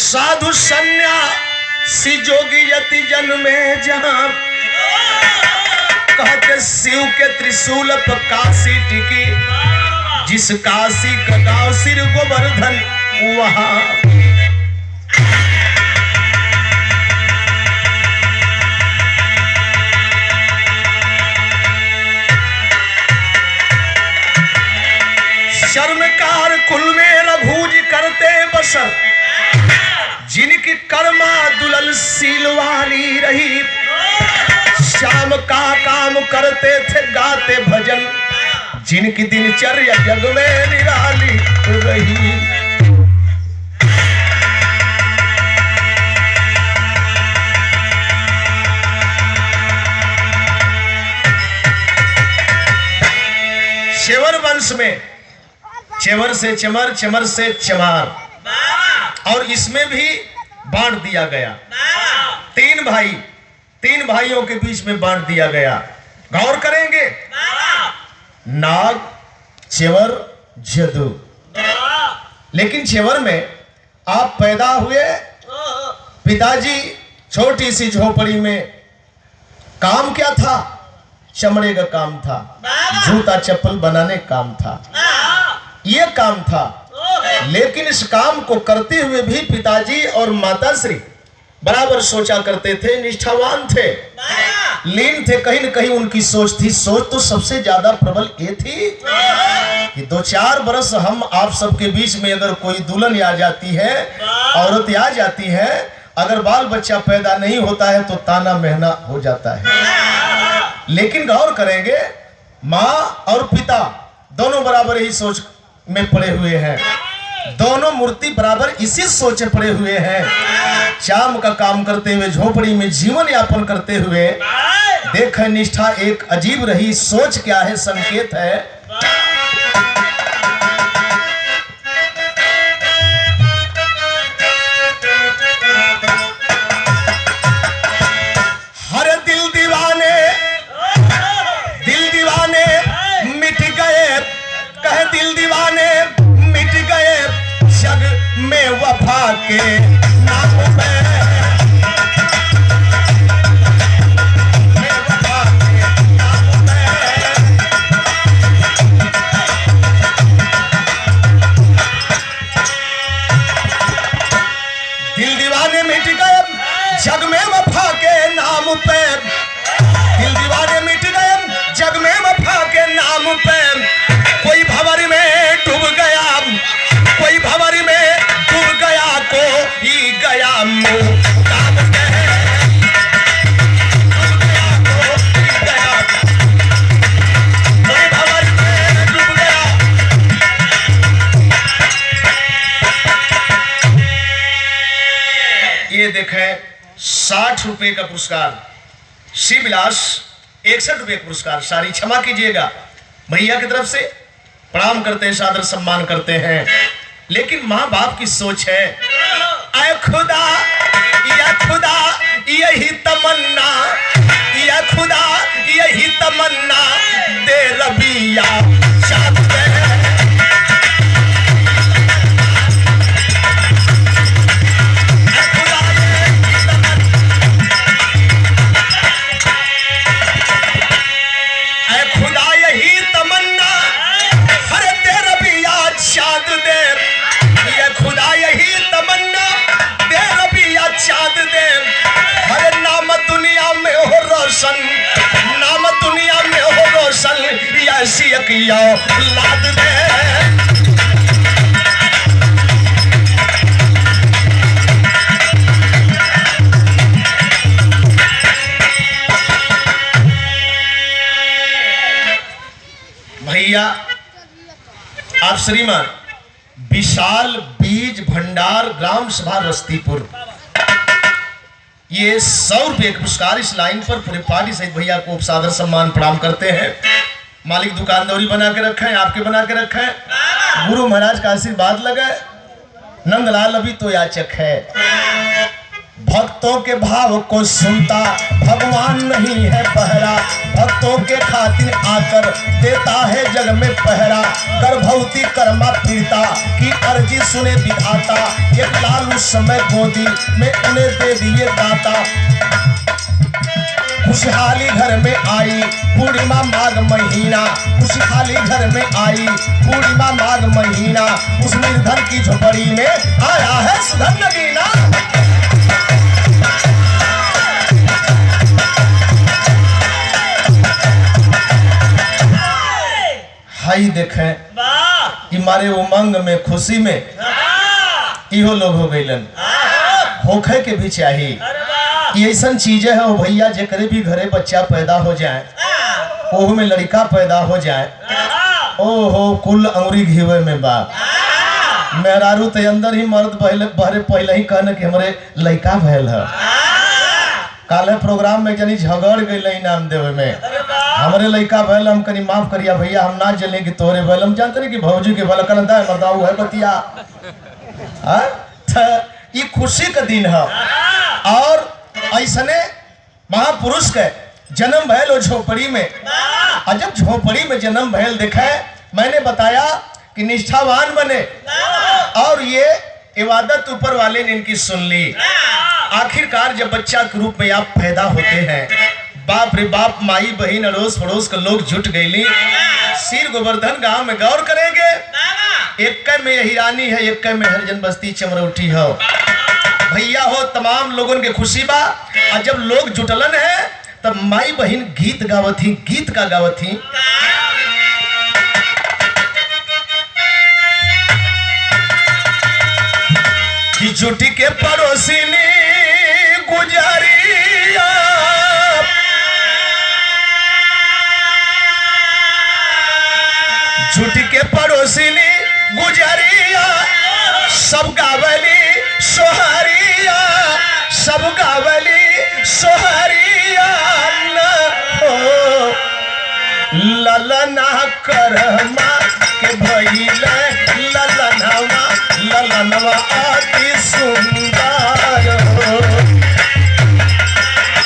साधु सन्यासी जोगी यति जन्मे जहां कहते शिव के त्रिशूल पर काशी टिकी जिस काशी का गांव सिर गोवर्धन वहां शर्मकार कुल में रघुज करते बसर जिनकी कर्मा दुलल सील वाली रही शाम का काम करते थे गाते भजन जिनकी दिनचर्या जग में निराली रही। चेवर वंश में चेवर से चमर, चमर से चमार, और इसमें भी बांट दिया गया। तीन भाइयों के बीच में बांट दिया गया। गौर करेंगे, नाग, चेवर, जदू। लेकिन चेवर में आप पैदा हुए, पिताजी छोटी सी झोपड़ी में, काम क्या था? चमड़े का काम था, जूता चप्पल बनाने काम था, ये काम था। लेकिन इस काम को करते हुए भी पिताजी और माताश्री बराबर सोचा करते थे, निष्ठावान थे, लीन थे। कहीं न कहीं उनकी सोच थी, सोच तो सबसे ज्यादा प्रबल ये थी कि 2-4 बरस हम आप सबके बीच में अगर कोई दुल्हन आ जाती है, औरत आ जाती है, अगर बाल बच्चा पैदा नहीं होता है तो ताना महना हो जाता है। लेकिन गौर करेंगे, माँ और पिता दोनों बराबर ही सोच में पड़े हुए हैं, दोनों मूर्ति बराबर इसी सोच में पड़े हुए हैं। शाम का काम करते हुए, झोपड़ी में जीवन यापन करते हुए, देख निष्ठा एक अजीब रही। सोच क्या है? संकेत है। हर दिल दीवाने मिट गए, कहे दिल दीवाने मिट गए जग में वफा के नाम पे, वफा के नाम पे। दिल दीवाने मिट गए जग में वफा के नाम पे, दिल दीवाने मिट गए जग में वफा के नाम पे। कोई भंवर में डूब गया, कोई भंवर में डूब गया, कोई गया मुँह काम के, डूब गया कोई गया, कोई भंवर में डूब गया। ये देखें, 60 रुपए का पुरस्कार, शिवविलास 61 रुपए का पुरस्कार। सारी क्षमा कीजिएगा, भैया की तरफ से प्रणाम करते हैं, सादर सम्मान करते हैं। लेकिन माँ बाप की सोच है, ऐ खुदा या खुदा यही तमन्ना, या खुदा यही तमन्ना दे रबिया शाद दे। नाम दुनिया में हो रोशन, ऐसी औलाद दे। भैया आप श्रीमान विशाल बीज भंडार ग्राम सभा रस्तीपुर, ये 100 रुपये का पुरस्कार। इस लाइन पर पूरे पार्टी सहित भैया को सादर सम्मान प्रणाम करते हैं। मालिक दुकानदारी बना के रखा है, आपके बना के रखा है, गुरु महाराज का आशीर्वाद लगा है। नंदलाल अभी तो याचक है, भक्तों के भाव को सुनता भगवान नहीं है पहरा, भक्तों के खातिर आकर देता है जग में पहरा। गर्भवती कर्मा पीड़िता की अर्जी सुने विधाता, एक लाल उस समय गोदी में उन्हें दे दिए दाता। खुशहाली घर में आई पूर्णिमा माघ महीना, खुशहाली घर में आई पूर्णिमा माघ महीना। उस निर्धन की झोपड़ी में आया है सुधन नगीना। हाई देखें इमारे उमंग में खुशी में इहो लोग हो गईलन, होखे के भी चाहिए। ये ऐसा चीजें है भैया जेकरे भी घरे बच्चा पैदा हो जाए, ओह में लड़का पैदा हो जाए, ओहो कुल अंगुरी घीवे में बा। मेहरारू ते अंदर ही मर्द पहले ही कहने कि हमारे लड़का भैल है। काले प्रोग्राम में जनी झगड़ गई नाम देवे में, हमारे लड़का भैल, हम कनी माफ करिया भैया, हम ना जले कि तोरे भैल, हम जानते नहीं कि भौजी के भला कर मरदाऊ है बतिया। ये खुशी का दिन है और ऐसने महापुरुष के जन्म भैल हो झोपड़ी में। और जब झोपड़ी में जन्म भैल देखा मैंने बताया कि निष्ठावान बने और ये इबादत ऊपर वाले ने इनकी सुन ली। आखिरकार जब बच्चा के रूप में आप पैदा होते हैं, बाप रे बाप, माई बहन अड़ोस पड़ोस के लोग जुट गईली। सिर गोवर्धन गांव में गौर करेंगे, एक में यही रानी है, एक में हरिजन बस्ती चमरौठी हो भैया हो, तमाम लोगों के खुशी बा। और जब लोग जुटलन है तब माई बहन गीत गावत थी, गीत का गावत थी। कि जुटी के पड़ोसी ने गुजारिया, जुटी के पड़ोसी ने गुजारिया, सब गावली सोहरिया, सब गावली सोहरिया न हो। ललना करमा के भइले ललनवा, ललनवा अति सुंदर हो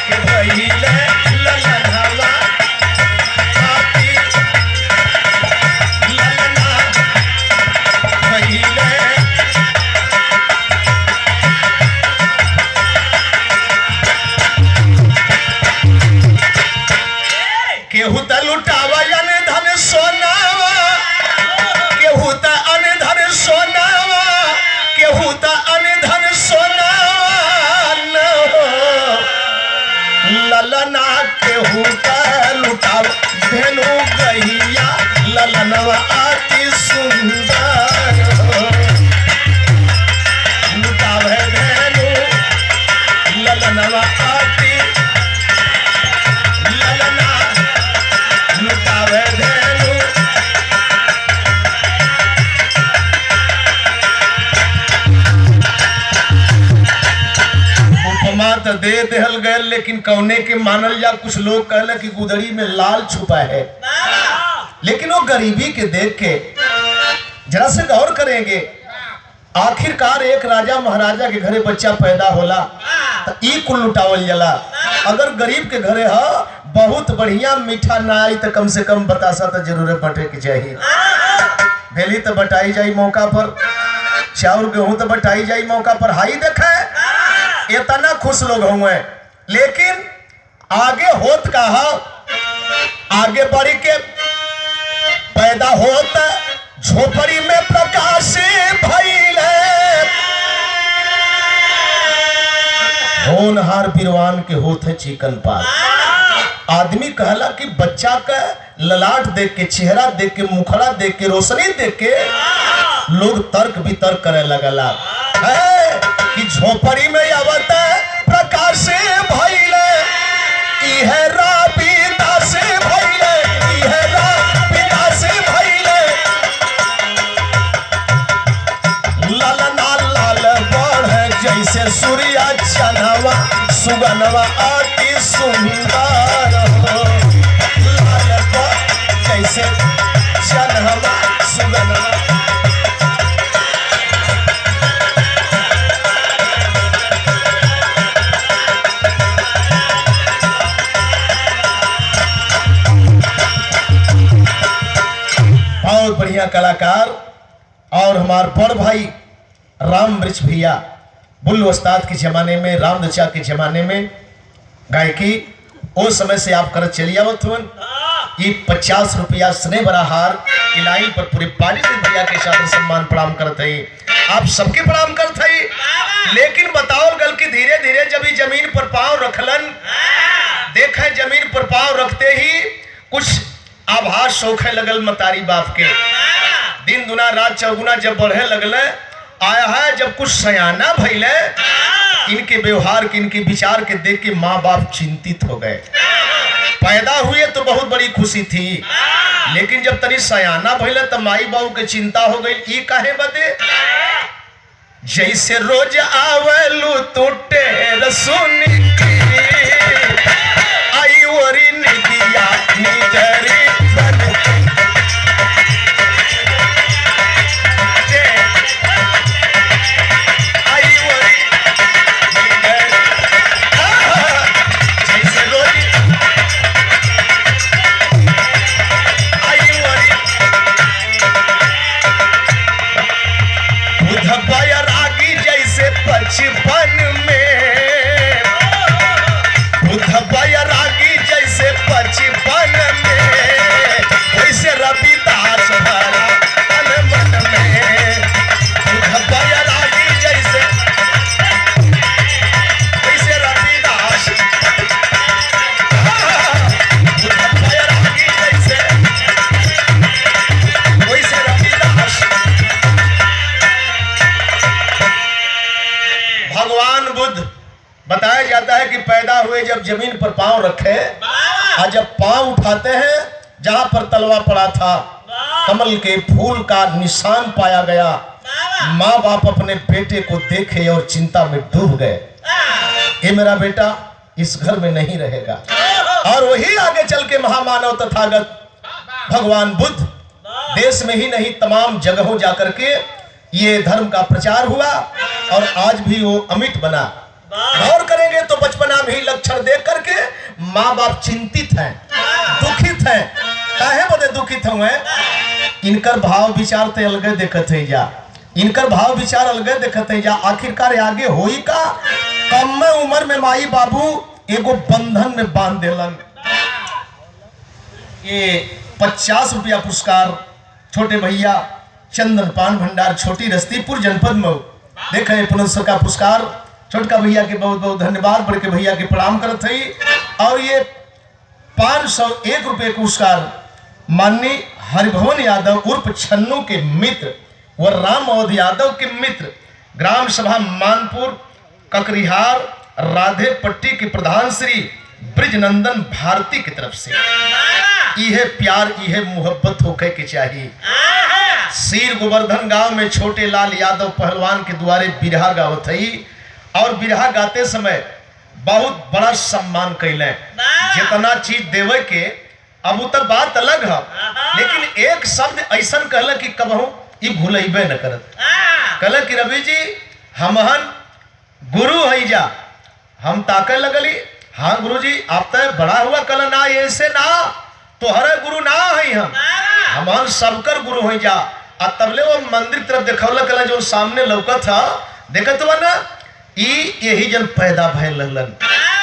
के भइले ललनवा अति ललना भइले। केहू त लुटावा अन धन सोनावा, केहू त अन धन सोनावा, केहू त अन धन सोनावा न हो। ललना केहू त लुटावा धेनु गहिया, ललनवा अति सुंदर हो। लुटावे धेनु ललनवा अति ललना लुटावे धेनु। उपमा तो दे देहल गए, लेकिन कौने के मानल जा। कुछ लोग कहले कि गुदड़ी में लाल छुपा है, लेकिन वो गरीबी के देख के जरा से गौर करेंगे। आखिरकार एक राजा महाराजा के घरे बच्चा पैदा होला तो ई कुल लुटावल जला। अगर गरीब के घरे है बहुत बढ़िया मीठा ना आई तो कम से कम बतासा तो जरूर बटे के चाहिए। भेली तो बटाई जाई मौका पर, चाउर गेहूं तो बटाई जाई मौका पर। हाई देखे इतना खुश लोग हुए, लेकिन आगे होत का है, आगे बढ़ी के पैदा होत झोपड़ी में प्रकाश भइले। होनहार बिरवान के होत है चिकन पाल। आदमी कहला कि बच्चा का ललाट देख के, चेहरा देख के, मुखड़ा देख के, रोशनी देख के लोग तर्क वितर्क करे लगला है कि झोपड़ी में आवत प्रकाश भइले। इह रविदास भइले, इह रविदास भइले। ललना लाल बढ़ जैसे सूर्य चनवा, सुगनवा अति सुंदर हो। लाल बढ़ जैसे चनवा सुगनवा। बढ़िया कलाकार और हमार बड़ भाई राम वृक्ष भैया बुल्लू उस्ताद के जमाने में, राम दचा के जमाने में गायकी उस समय से आप करत चली आवत हुन। ये 50 रुपया स्नेह बड़ा हार की लाइन पर पूरे पार्टी से भैया के साथ सम्मान प्रणाम करते हैं। आप सबके प्रणाम करते हैं। लेकिन बताओ गल की धीरे धीरे जब ये जमीन पर पांव रखलन, देखे जमीन पर पांव रखते ही कुछ आभास होखे लगल मतारी बाप के। दिन दुना रात चौगुना जब बढ़े लगल, आया है जब कुछ सयाना भइले, इनके व्यवहार के, इनके विचार के देख के माँ बाप चिंतित हो गए। पैदा हुए तो बहुत बड़ी खुशी थी, लेकिन जब तनी सयाना भइले तो माई बाबू के चिंता हो गई। ई काहे बदे? जैसे रोज आवेलू टूटे रसुनी आई ओरी निदिया निगरी बचपन में रागी जैसे बचपन में, वैसे रविदास भरा तन मन में। रागी जैसे वैसे रविदास, रागी जैसे वैसे रविदास। भगवान बुद्ध बताया जाता है कि पैदा हुए जब जमीन पर पांव रखे और जब पांव उठाते हैं जहां पर तलवा पड़ा था, कमल के फूल का निशान पाया गया। माँ बाप अपने बेटे को देखे और चिंता में डूब गए, ये मेरा बेटा इस घर में नहीं रहेगा। और वही आगे चल के महामानव तथागत भगवान बुद्ध देश में ही नहीं तमाम जगहों जाकर के ये धर्म का प्रचार हुआ और आज भी वो अमिट बना। गौर करेंगे तो बचपना में ही लक्षण देख करके माँ बाप चिंतित हैं, दुखित हैं। काहे बदे दुखित हुए? इनकर भाव विचार ते अलगे देखत है जा, इनकर भाव विचार अलगे देखत है जा। आखिरकार आगे होई का? कम उम्र में माई बाबू एगो बंधन में बांध देलन। ये 50 रुपया पुरस्कार छोटे भैया चंदन पान भंडार छोटी रस्तीपुर जनपद में देखे पुनः का पुरस्कार छोटका भैया के बहुत बहुत धन्यवाद, बड़े के भैया के प्रणाम करत है। और ये 501 रुपये पुरस्कार माननीय हरिभवन यादव उर्फ छन्नू के मित्र व राम अवध यादव के मित्र, ग्राम सभा मानपुर ककरिहार राधे पट्टी के प्रधान श्री ब्रिजनंदन भारती की तरफ से। यह प्यार यह मोहब्बत होके के चाहिए। सीर गोवर्धन गांव में छोटे लाल यादव पहलवान के द्वारे बिरहा गावत है और बिरहा गाते समय बहुत बड़ा सम्मान कैले। जितना चीज देवे के अब तो बात अलग है, लेकिन एक शब्द ऐसा कहला कि कबहू ये भूलेबे न करत। कहला कि रवि जी हमहन गुरु है जा। हम ताके लगली, हाँ गुरु जी आप तो बड़ा हुआ कल ना, ऐसे ना तो हरे गुरु ना है, हम सबकर गुरु है जा। आ तबले वो मंदिर तरफ देखौला कला जो सामने लौका था, देखत हुआ ना, यही जन पैदा भय लगलन।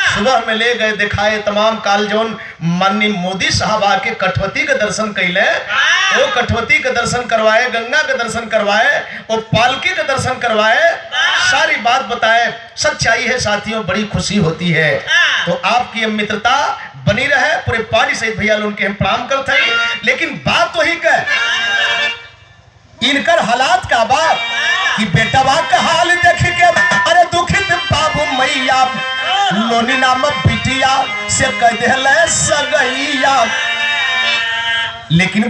सुबह में ले गए दिखाए तमाम काल जोन माननीय मोदी साहब आके कठवती के दर्शन कैले, वो कठवती के दर्शन करवाए, गंगा के दर्शन करवाए, वो पालकी के दर्शन करवाए, सारी बात बताए। सच्चाई है साथियों, बड़ी खुशी होती है। तो आपकी मित्रता बनी रहे। पूरे पार्टी सहित भैया उनके हम प्रणाम करते हैं। लेकिन बात वही का इनकर हालात का बात कि बेटा बाप का हाल देख के अरे दुखित बाबू मैया लोनी नाम बिटिया से कह दे सगैया। लेकिन